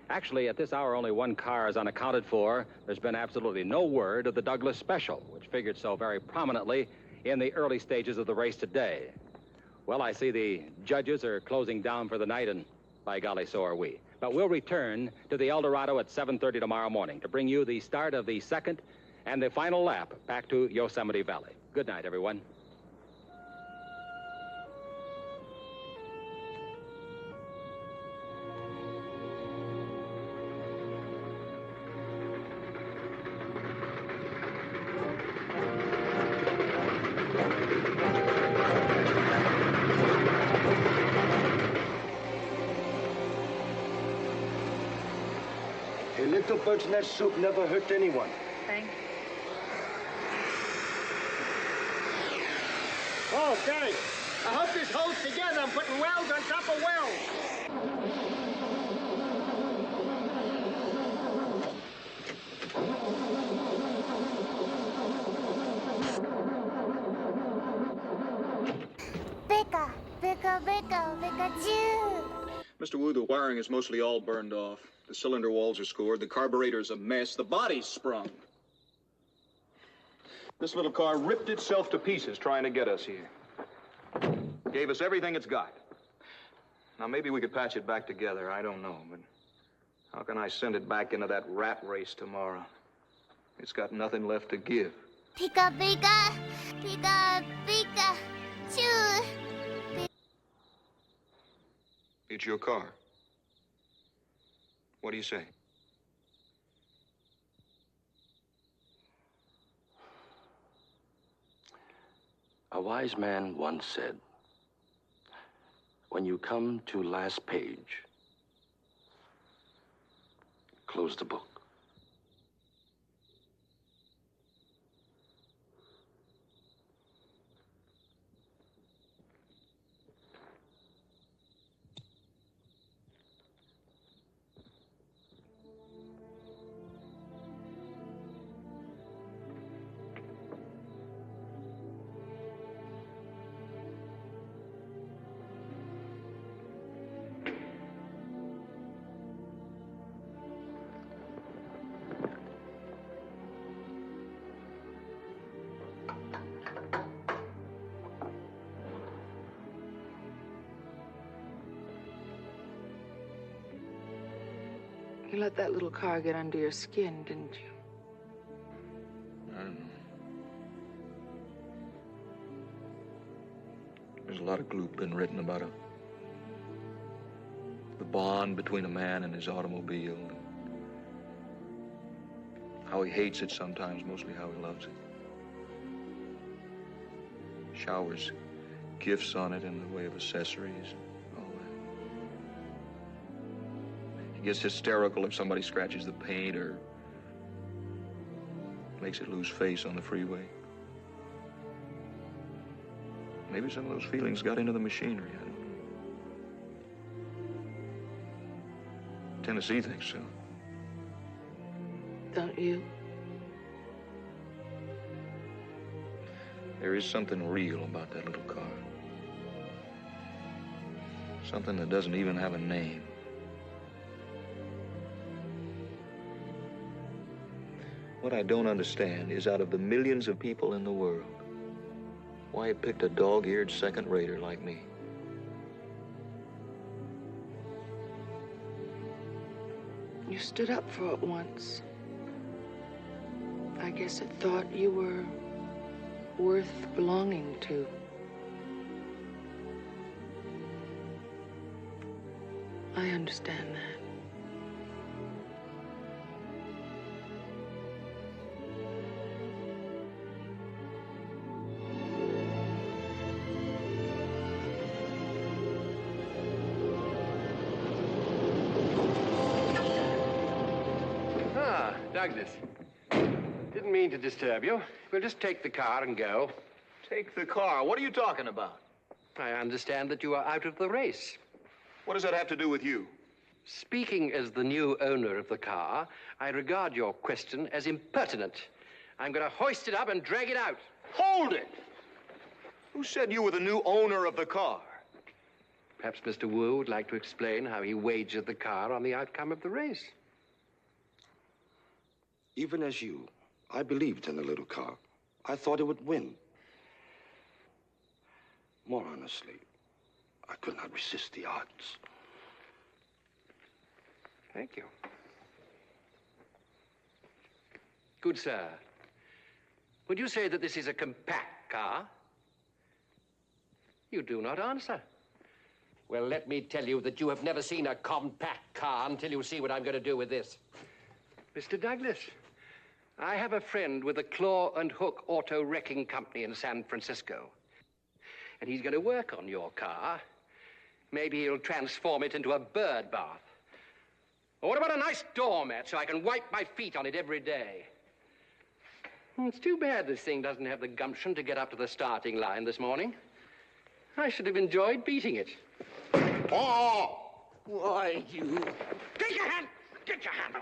Actually, at this hour, only one car is unaccounted for. There's been absolutely no word of the Douglas Special, which figured so very prominently in the early stages of the race today. Well, I see the judges are closing down for the night, and by golly, so are we. But we'll return to the El Dorado at 7:30 tomorrow morning to bring you the start of the second and the final lap back to Yosemite Valley. Good night, everyone. A little bird's nest soup never hurt anyone. Thank you. Oh, thanks. I hope this holds together. I'm putting welds on top of welds. Bicka, bicka, bicka, Pikachu. Mr. Wu, the wiring is mostly all burned off. The cylinder walls are scored. The carburetor's a mess. The body's sprung. This little car ripped itself to pieces trying to get us here. Gave us everything it's got. Now, maybe we could patch it back together. I don't know, but how can I send it back into that rat race tomorrow? It's got nothing left to give. Pika, pika, pika, pika, choo. It's your car. What do you say? A wise man once said, when you come to last page, close the book. You let that little car get under your skin, didn't you? I don't know. There's a lot of gloop been written about the bond between a man and his automobile. And how he hates it sometimes, mostly how he loves it. Showers gifts on it in the way of accessories. He gets hysterical if somebody scratches the paint or makes it lose face on the freeway. Maybe some of those feelings got into the machinery. I don't know. Tennessee thinks so. Don't you? There is something real about that little car. Something that doesn't even have a name. What I don't understand is, out of the millions of people in the world, why it picked a dog-eared second-rater like me. You stood up for it once. I guess it thought you were worth belonging to. I understand that. Douglas. Didn't mean to disturb you. We'll just take the car and go. Take the car? What are you talking about? I understand that you are out of the race. What does that have to do with you? Speaking as the new owner of the car, I regard your question as impertinent. I'm going to hoist it up and drag it out. Hold it! Who said you were the new owner of the car? Perhaps Mr. Wu would like to explain how he wagered the car on the outcome of the race. Even as you, I believed in the little car. I thought it would win. More honestly, I could not resist the odds. Thank you. Good sir, would you say that this is a compact car? You do not answer. Well, let me tell you that you have never seen a compact car until you see what I'm going to do with this. Mr. Douglas, I have a friend with a claw and hook auto wrecking company in San Francisco. And he's going to work on your car. Maybe he'll transform it into a bird bath. Or what about a nice doormat so I can wipe my feet on it every day? It's too bad this thing doesn't have the gumption to get up to the starting line this morning. I should have enjoyed beating it. Oh! Why, you... Get your hand! Get your hand!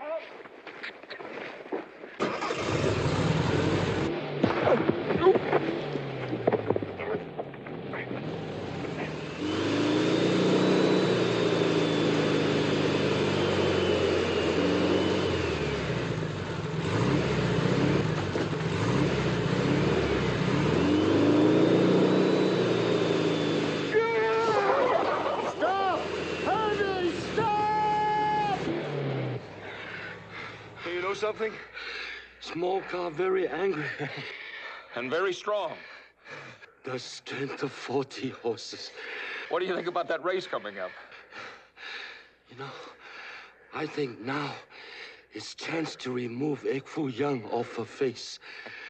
Something? Small car, very angry. And very strong. The strength of 40 horses. What do you think about that race coming up? You know, I think now it's chance to remove Egg Foo Young off her face.